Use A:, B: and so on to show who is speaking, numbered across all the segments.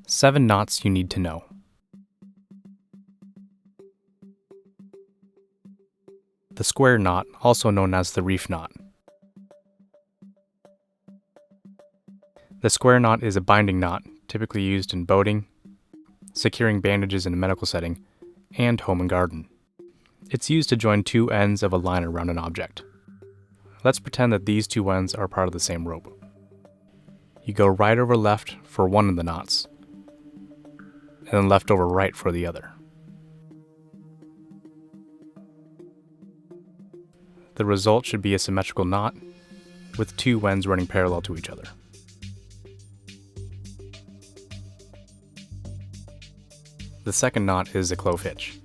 A: 7 knots you need to know. The square knot, also known as the reef knot. The square knot is a binding knot, typically used in boating, securing bandages in a medical setting, and home and garden. It's used to join 2 ends of a line around an object. Let's pretend that these 2 ends are part of the same rope. You go right over left for one of the knots, and then left over right for the other. The result should be a symmetrical knot, with 2 ends running parallel to each other. The second knot is the Clove hitch.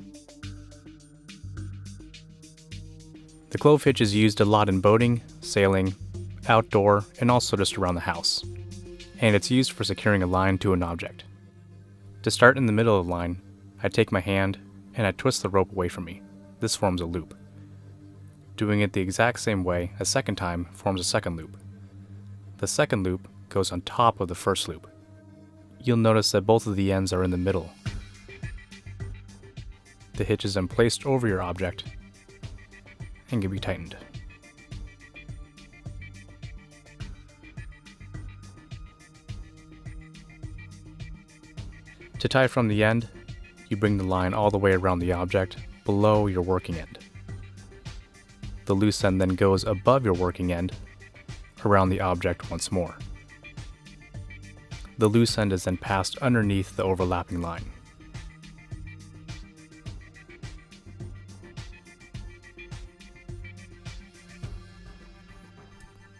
A: The Clove hitch is used a lot in boating, sailing, outdoor, and also just around the house. And it's used for securing a line to an object. To start in the middle of the line, I take my hand and I twist the rope away from me. This forms a loop. Doing it the exact same way a second time forms a second loop. The second loop goes on top of the first loop. You'll notice that both of the ends are in the middle. The hitch is then placed over your object and can be tightened. To tie from the end, you bring the line all the way around the object below your working end. The loose end then goes above your working end around the object once more. The loose end is then passed underneath the overlapping line.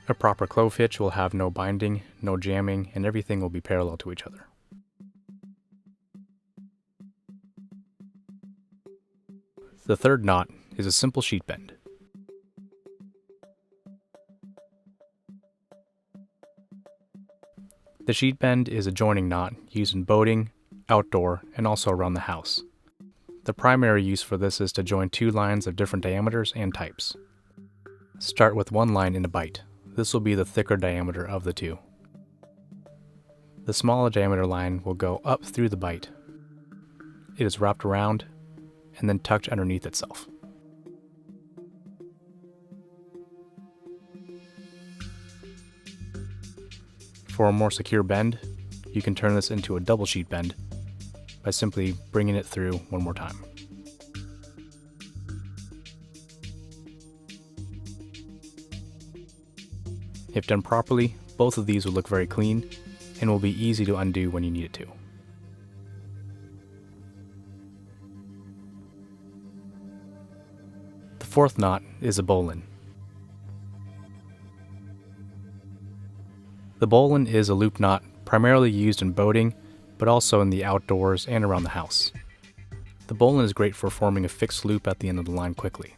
A: A proper clove hitch will have no binding, no jamming, and everything will be parallel to each other. The third knot is a simple sheet bend. The sheet bend is a joining knot used in boating, outdoor, and also around the house. The primary use for this is to join 2 lines of different diameters and types. Start with 1 line in a bight. This will be the thicker diameter of the 2. The smaller diameter line will go up through the bight. It is wrapped around and then tucked underneath itself. For a more secure bend, you can turn this into a double sheet bend by simply bringing it through one more time. If done properly, both of these will look very clean and will be easy to undo when you need it to. The fourth knot is a bowline. The bowline is a loop knot primarily used in boating, but also in the outdoors and around the house. The bowline is great for forming a fixed loop at the end of the line quickly.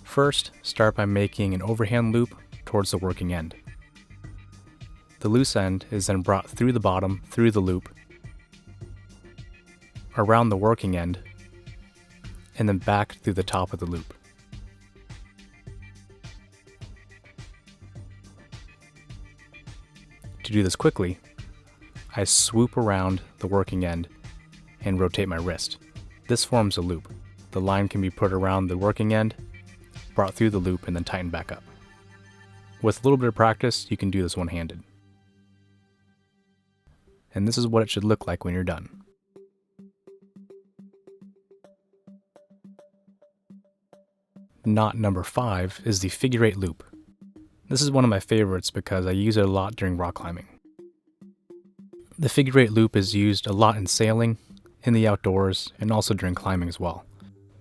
A: First, start by making an overhand loop towards the working end. The loose end is then brought through the bottom, through the loop, around the working end, and then back through the top of the loop. To do this quickly, I swoop around the working end and rotate my wrist. This forms a loop. The line can be put around the working end, brought through the loop, and then tightened back up. With a little bit of practice, you can do this one-handed. And this is what it should look like when you're done. Knot number 5 is the figure 8 loop. This is one of my favorites because I use it a lot during rock climbing. The figure 8 loop is used a lot in sailing, in the outdoors, and also during climbing as well,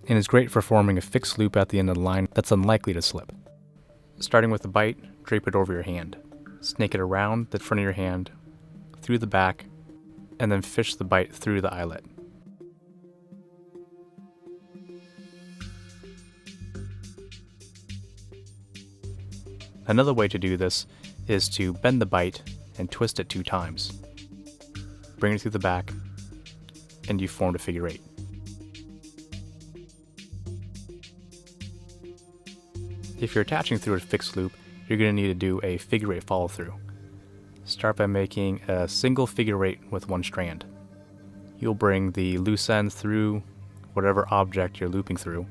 A: and is great for forming a fixed loop at the end of the line that's unlikely to slip. Starting with the bight, drape it over your hand. Snake it around the front of your hand, through the back, and then fish the bight through the eyelet. Another way to do this is to bend the bight and twist it 2 times. Bring it through the back, and you formed a figure 8. If you're attaching through a fixed loop, you're going to need to do a figure 8 follow through. Start by making a single figure eight with one strand. You'll bring the loose end through whatever object you're looping through,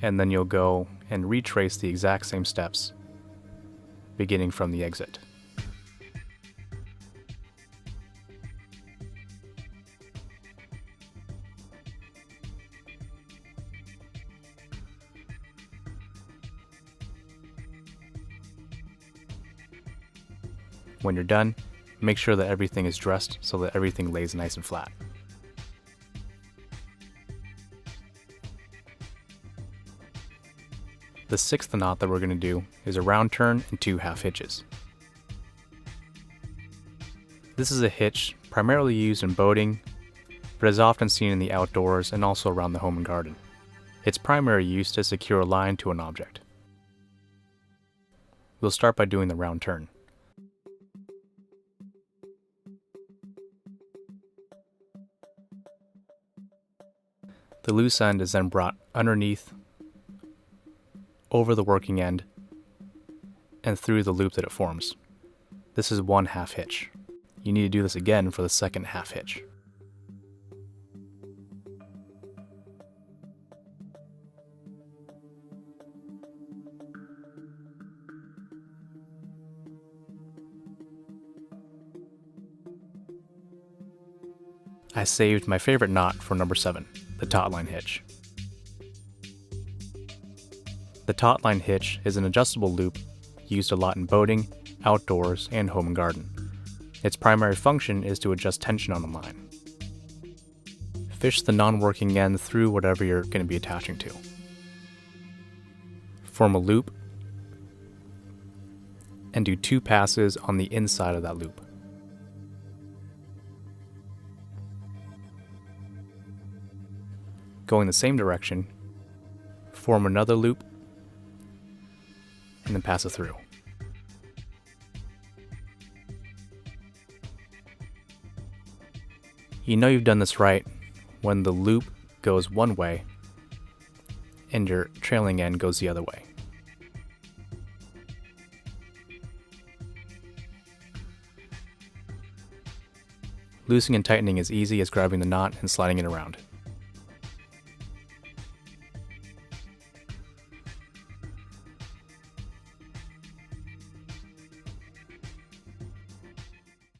A: and then you'll go and retrace the exact same steps, beginning from the exit. When you're done, make sure that everything is dressed so that everything lays nice and flat. The sixth knot that we're going to do is a round turn and 2 half hitches. This is a hitch primarily used in boating, but is often seen in the outdoors and also around the home and garden. Its primary use is to secure a line to an object. We'll start by doing the round turn. The loose end is then brought underneath, over the working end, and through the loop that it forms. This is 1 half hitch. You need to do this again for the second half hitch. I saved my favorite knot for number 7, the Taut-Line Hitch. The Taut-Line Hitch is an adjustable loop used a lot in boating, outdoors, and home and garden. Its primary function is to adjust tension on the line. Fish the non-working end through whatever you're going to be attaching to. Form a loop and do 2 passes on the inside of that loop. Going the same direction, form another loop, and then pass it through. You know you've done this right when the loop goes one way and your trailing end goes the other way. Loosening and tightening is easy as grabbing the knot and sliding it around.